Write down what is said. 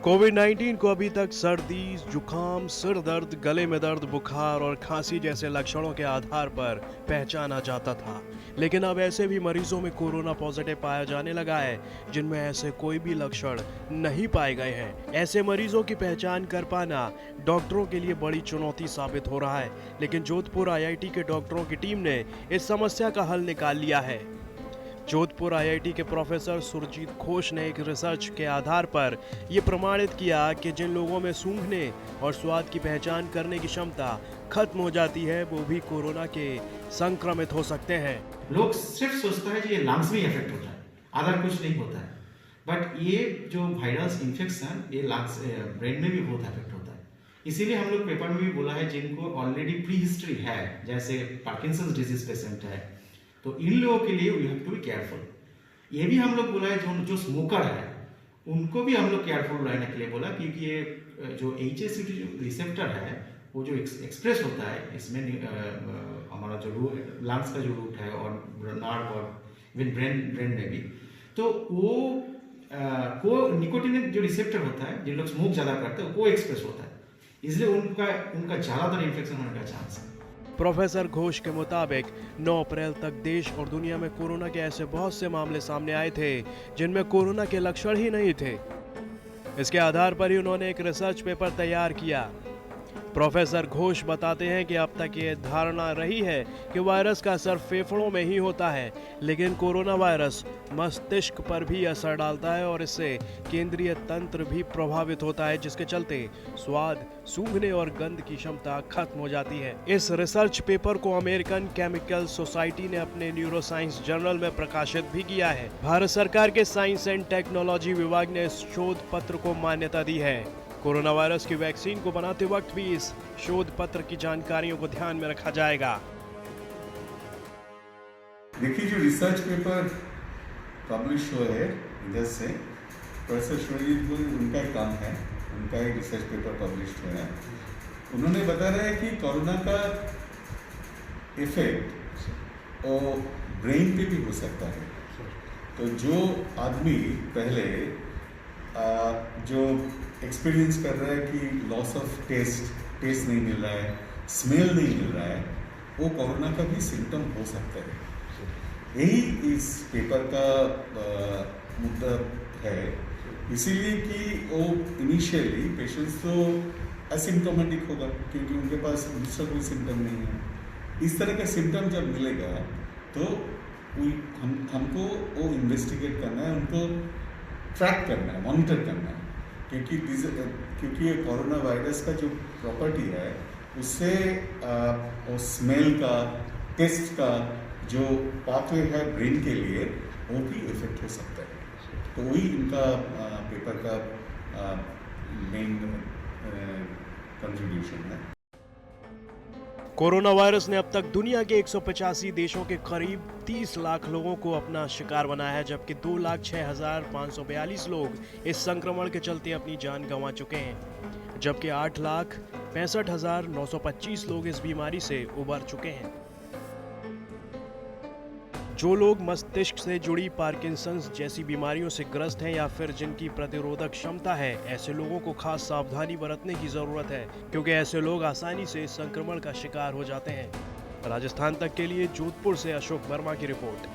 कोविड-19 को अभी तक सर्दी, जुकाम, सिर दर्द, गले में दर्द, बुखार और खांसी जैसे लक्षणों के आधार पर पहचाना जाता था। लेकिन अब ऐसे भी मरीजों में कोरोना पॉजिटिव पाया जाने लगा है, जिनमें ऐसे कोई भी लक्षण नहीं पाए गए हैं। ऐसे मरीजों की पहचान कर पाना डॉक्टरों के लिए बड़ी चुनौती साबित हो रहा है, लेकिन जोधपुर आईआईटी के डॉक्टरों की टीम ने इस समस्या का हल निकाल लिया है। जोधपुर आईआईटी के प्रोफेसर सुरजीत घोष ने एक रिसर्च के आधार पर यह प्रमाणित किया कि जिन लोगों में सूंघने और स्वाद की पहचान करने की क्षमता खत्म हो जाती है, वो भी कोरोना के संक्रमित हो सकते हैं। लोग सिर्फ सोचता है कि ये लंग्स में इफेक्ट होता है, अदर कुछ नहीं होता है। बट ये जो वायरस इन्फेक्शन ये लंग्स ब्रेन में भी बहुत इफेक्ट होता है। इसीलिए हम लोग पेपर में भी बोला है जिनको ऑलरेडी प्री हिस्ट्री है, जैसे पार्किंसंस डिजीज पेशेंट है, तो इन लोगों के लिए we have to be careful. ये भी हम लोग बोला है जो स्मोकर है उनको भी हम लोग केयरफुल रहने के लिए बोला, क्योंकि ये जो HSCT रिसेप्टर है वो जो एक्सप्रेस होता है इसमें हमारा जो लंग्स का जो रूट है और नर्व और इवन ब्रेन में भी, तो वो को निकोटिनिक जो रिसेप्टर होता है, जिन लोग स्मोक ज़्यादा करते हैं वो एक्सप्रेस होता है, इसलिए उनका ज़्यादातर इन्फेक्शन होने का चांस है। प्रोफेसर घोष के मुताबिक 9 अप्रैल तक देश और दुनिया में कोरोना के ऐसे बहुत से मामले सामने आए थे जिनमें कोरोना के लक्षण ही नहीं थे। इसके आधार पर ही उन्होंने एक रिसर्च पेपर तैयार किया। प्रोफेसर घोष बताते हैं कि अब तक ये धारणा रही है कि वायरस का असर फेफड़ों में ही होता है, लेकिन कोरोना वायरस मस्तिष्क पर भी असर डालता है और इससे केंद्रीय तंत्र भी प्रभावित होता है, जिसके चलते स्वाद, सूंघने और गंध की क्षमता खत्म हो जाती है। इस रिसर्च पेपर को अमेरिकन केमिकल सोसाइटी ने अपने न्यूरोसाइंस जर्नल में प्रकाशित भी किया है। भारत सरकार के साइंस एंड टेक्नोलॉजी विभाग ने इस शोध पत्र को मान्यता दी है। कोरोना वायरस की वैक्सीन को बनाते वक्त भी इस शोध पत्र की जानकारियों को ध्यान में रखा जाएगा। देखिए, जो रिसर्च पेपर पब्लिश हुआ है इधर से प्रोफेसर सुरजीत घोष, उनका काम है, उनका एक रिसर्च पेपर पब्लिश हुआ है। उन्होंने बता रहा है कि कोरोना का इफेक्ट और ब्रेन पे भी हो सकता है। तो जो आदमी पहले जो एक्सपीरियंस कर रहा है कि लॉस ऑफ टेस्ट नहीं मिल रहा है, स्मेल नहीं मिल रहा है, वो कोरोना का भी सिम्टम हो सकता है। यही इस पेपर का मुद्दा है, इसीलिए कि वो इनिशियली पेशेंट्स तो असिम्टोमेटिक होगा क्योंकि उनके पास दूसरा कोई सिम्टम नहीं है। इस तरह का सिम्टम जब मिलेगा तो हमको वो इन्वेस्टिगेट करना है, उनको ट्रैक करना है, मॉनिटर करना है, क्योंकि ये कोरोना वायरस का जो प्रॉपर्टी है उससे वो स्मेल का, टेस्ट का जो पाथवे है ब्रेन के लिए, वो भी इफेक्ट हो सकता है। तो वही इनका पेपर का मेन कंट्रीब्यूशन है। कोरोना वायरस ने अब तक दुनिया के 185 देशों के करीब 30 लाख लोगों को अपना शिकार बनाया है, जबकि 2,06,542 लोग इस संक्रमण के चलते अपनी जान गंवा चुके हैं, जबकि 8,65,925 लोग इस बीमारी से उबर चुके हैं। जो लोग मस्तिष्क से जुड़ी पार्किंसंस जैसी बीमारियों से ग्रस्त हैं या फिर जिनकी प्रतिरोधक क्षमता है, ऐसे लोगों को खास सावधानी बरतने की जरूरत है, क्योंकि ऐसे लोग आसानी से संक्रमण का शिकार हो जाते हैं। राजस्थान तक के लिए जोधपुर से अशोक वर्मा की रिपोर्ट।